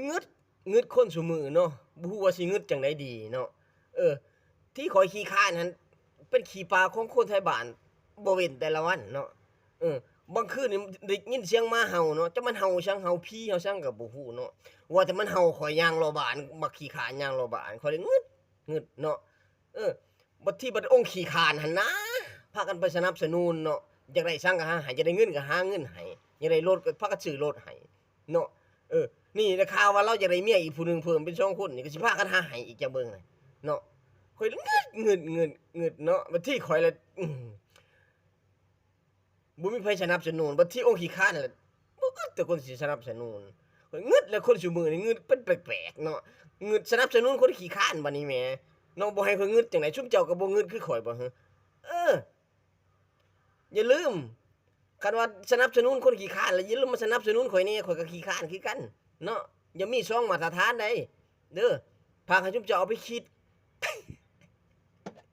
งึดงึดคนซุมื้อเนาะบ่ฮู้ว่าสิงึดจั่งใดดีเนาะเออที่ข้อยขี้คร้านหั้นเป็นขี้ปากของคนไทบ้านบ่เว้นแต่ละวันเนาะเออบางคืนนี่ได้ยินเสียงหมาเห่าเนาะจักมันเห่าชังเห่าผีเห่าชังก็บ่ฮู้เนาะว่าแต่มันเห่าข้อยย่างเลาะบ้านบักขี้คร้านย่างเลาะบ้านข้อยเลยงึดเนาะเออบัดที่บัดองค์ขี้คร้านหั่นนะพากันไปสนับสนุนเนาะอยากได้ชังก็หาให้อยากได้เงินก็หาเงินให้อยากได้รถก็พากันซื้อรถให้เนาะ เออนี่ได้ข่าวว่าเราจะได้เมียอีกผู้หนึ่งเพิ่มเป็น2คนนี่ก็สิพากันหาให้อีกจักเบิ่งน่ะเนาะข้อยงึดเนาะบัดที่ข้อยละบ่มีไผสนับสนุนบัดที่องค์ขี้คร้านนั่นแหละบ่อึดแต่คนสิสนับสนุนข้อยงึดแล้วคนซุมื้อนี้งึดเป็นแปลกๆเนาะงึดสนับสนุนคนขี้คร้านบัดนี้แหมเนาะบ่ให้ข้อยงึดจังได๋ซุมเจ้าก็บ่งึดคือข้อยบ่ฮึเอออย่าลืมคันว่าสนับสนุนคนขี้คร้านแล้วอย่าลืมมาสนับสนุนข้อยแหน่ข้อยก็ขี้คร้านคือกันเนาะอย่ามี2มาตรฐานใดเด้อพากให้ซุมเจ้าเอาไปคิด